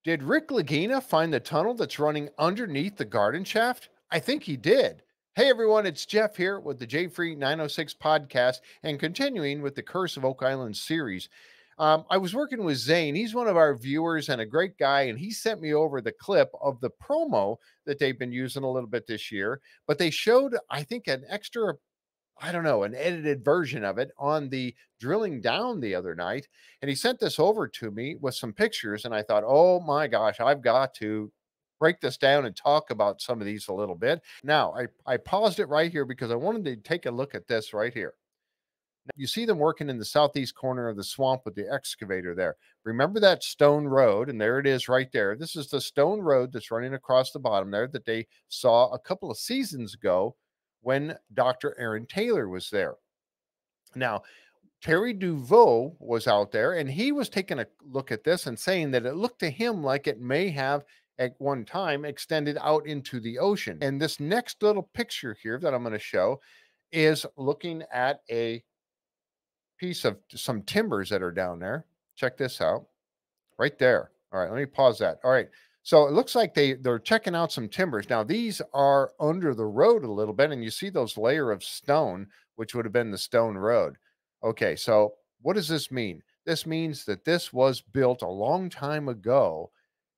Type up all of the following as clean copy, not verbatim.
Did Rick Lagina find the tunnel that's running underneath the garden shaft? I think he did. Hey everyone, it's Jeff here with the J Free 906 podcast and continuing with the Curse of Oak Island series. I was working with Zane. He's one of our viewers and a great guy, and he sent me over the clip of the promo that they've been using a little bit this year. But they showed, I think, an extra, I don't know, an edited version of it on the drilling down the other night. And he sent this over to me with some pictures. And I thought, oh my gosh, I've got to break this down and talk about some of these a little bit. Now, I paused it right here because I wanted to take a look at this right here. Now, you see them working in the southeast corner of the swamp with the excavator there. Remember that stone road? And there it is right there. This is the stone road that's running across the bottom there that they saw a couple of seasons ago when Dr. Aaron Taylor was there. Now, Terry Duveau was out there and he was taking a look at this and saying that it looked to him like it may have at one time extended out into the ocean. And this next little picture here that I'm going to show is looking at a piece of some timbers that are down there. Check this out right there. All right, let me pause that. All right. So it looks like they're checking out some timbers. Now these are under the road a little bit, and you see those layer of stone, which would have been the stone road. Okay, so what does this mean? This means that this was built a long time ago,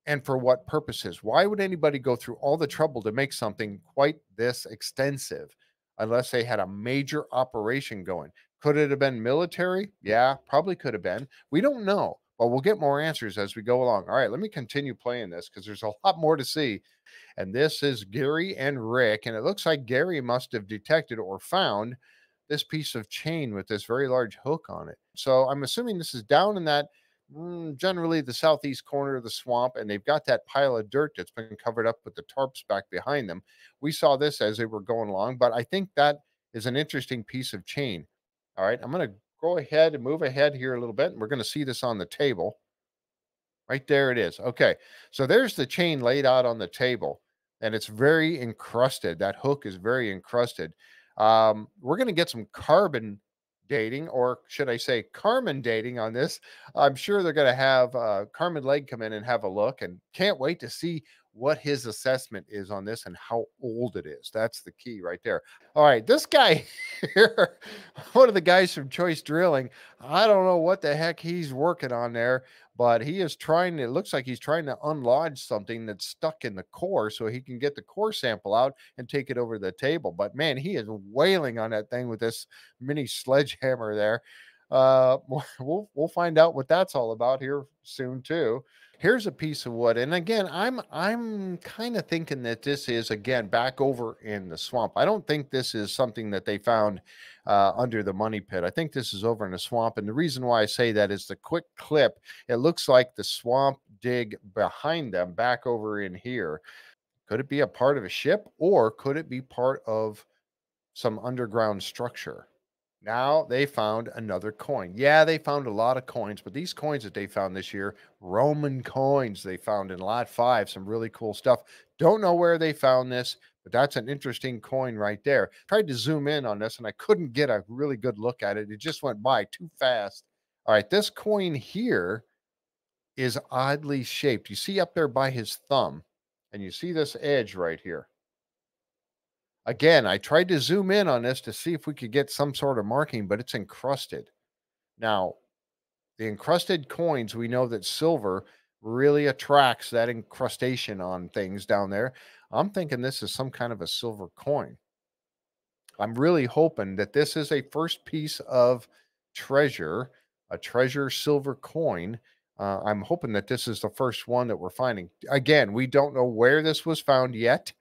and for what purposes? Why would anybody go through all the trouble to make something quite this extensive unless they had a major operation going? Could it have been military? Yeah, probably could have been. We don't know, but we'll get more answers as we go along. All right, let me continue playing this because there's a lot more to see. And this is Gary and Rick, and it looks like Gary must have detected or found this piece of chain with this very large hook on it. So I'm assuming this is down in that generally the southeast corner of the swamp, and they've got that pile of dirt that's been covered up with the tarps back behind them. We saw this as they were going along, but I think that is an interesting piece of chain. All right, I'm going to go ahead and move ahead here a little bit, and we're going to see this on the table. Right there it is. Okay, so there's the chain laid out on the table, and it's very encrusted. That hook is very encrusted. We're going to get some carbon dating, or should I say Carmen dating on this. I'm sure they're going to have Carmen Legg come in and have a look, and can't wait to see what his assessment is on this and how old it is. That's the key right there. All right, this guy here, one of the guys from Choice Drilling, I don't know what the heck he's working on there, but he is trying, it looks like he's trying to unlodge something that's stuck in the core so he can get the core sample out and take it over the table. But man, he is wailing on that thing with this mini sledgehammer there. We'll find out what that's all about here soon too. Here's a piece of wood, and again, I'm kind of thinking that this is again back over in the swamp. I don't think this is something that they found under the money pit. I think this is over in the swamp, and the reason why I say that is the quick clip. It looks like the swamp dig behind them, back over in here. Could it be a part of a ship, or could it be part of some underground structure? Now they found another coin. Yeah, they found a lot of coins, but these coins that they found this year, Roman coins they found in lot 5, some really cool stuff. Don't know where they found this, but that's an interesting coin right there. Tried to zoom in on this and I couldn't get a really good look at it. It just went by too fast. All right, this coin here is oddly shaped. You see up there by his thumb, and you see this edge right here. Again, I tried to zoom in on this to see if we could get some sort of marking, but it's encrusted. Now, the encrusted coins, we know that silver really attracts that incrustation on things down there. I'm thinking this is some kind of a silver coin. I'm really hoping that this is a first piece of treasure, a treasure silver coin. I'm hoping that this is the first one that we're finding. Again, we don't know where this was found yet.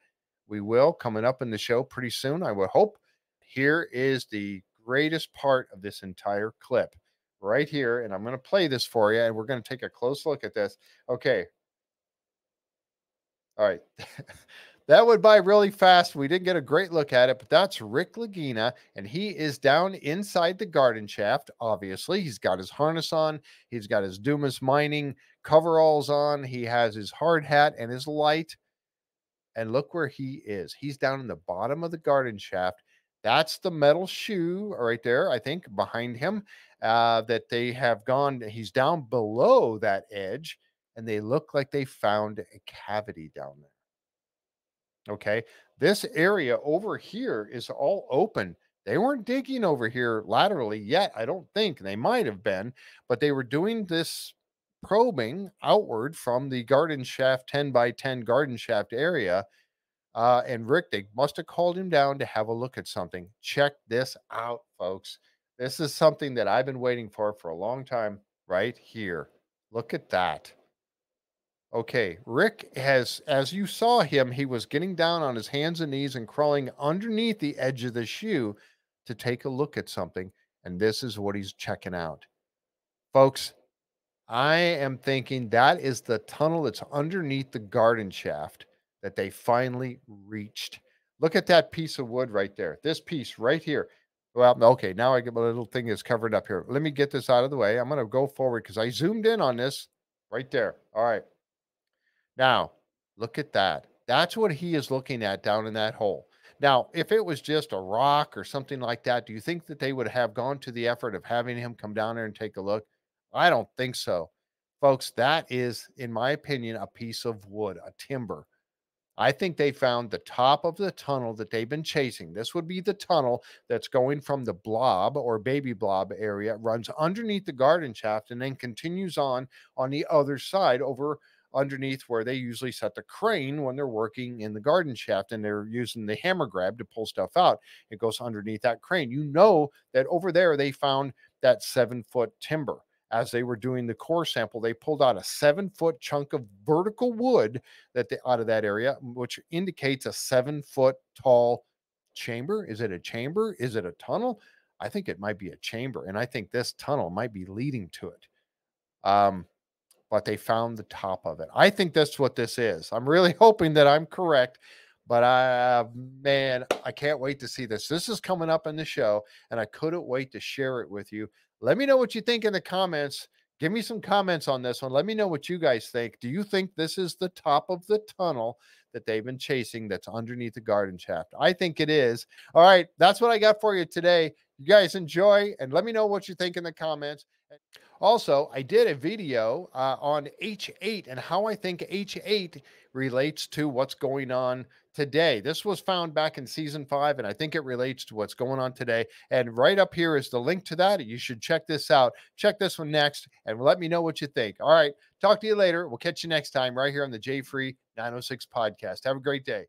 We will coming up in the show pretty soon, I would hope. Here is the greatest part of this entire clip right here. And I'm going to play this for you, and we're going to take a close look at this. Okay. All right. That went by really fast. We didn't get a great look at it, but that's Rick Lagina, and he is down inside the garden shaft. Obviously, he's got his harness on, he's got his Dumas mining coveralls on, he has his hard hat and his light. And look where he is. He's down in the bottom of the garden shaft. That's the metal shoe right there, I think, behind him that they have gone. He's down below that edge. and they look like they found a cavity down there. Okay. This area over here is all open. They weren't digging over here laterally yet. I don't think they might have been, but they were doing this probing outward from the garden shaft, 10 by 10 garden shaft area. And Rick, they must have called him down to have a look at something. Check this out, folks. This is something that I've been waiting for a long time right here. Look at that. Okay, Rick has, as you saw him, he was getting down on his hands and knees and crawling underneath the edge of the shoe to take a look at something. And this is what he's checking out. Folks, I am thinking that is the tunnel that's underneath the garden shaft that they finally reached. Look at that piece of wood right there. This piece right here. Well, okay, now I get my little thing is covered up here. Let me get this out of the way. I'm going to go forward because I zoomed in on this right there. All right. Now, look at that. That's what he is looking at down in that hole. Now, if it was just a rock or something like that, do you think that they would have gone to the effort of having him come down there and take a look? I don't think so. Folks, that is, in my opinion, a piece of wood, a timber. I think they found the top of the tunnel that they've been chasing. This would be the tunnel that's going from the blob or baby blob area, runs underneath the garden shaft, and then continues on the other side over underneath where they usually set the crane when they're working in the garden shaft and they're using the hammer grab to pull stuff out. It goes underneath that crane. You know that over there they found that 7-foot timber. As they were doing the core sample, they pulled out a 7-foot chunk of vertical wood that they out of that area, which indicates a 7-foot tall chamber. Is it a chamber? Is it a tunnel? I think it might be a chamber, and I think this tunnel might be leading to it. But they found the top of it. I think that's what this is. I'm really hoping that I'm correct, but man, I can't wait to see this. This is coming up in the show, and I couldn't wait to share it with you. Let me know what you think in the comments. Give me some comments on this one. Let me know what you guys think. Do you think this is the top of the tunnel that they've been chasing that's underneath the garden shaft? I think it is. All right, that's what I got for you today. You guys enjoy, and let me know what you think in the comments. Also, I did a video on H8 and how I think H8 relates to what's going on today. This was found back in season 5, and I think it relates to what's going on today. And right up here is the link to that. You should check this out. Check this one next and let me know what you think. All right. Talk to you later. We'll catch you next time right here on the J Free 906 podcast. Have a great day.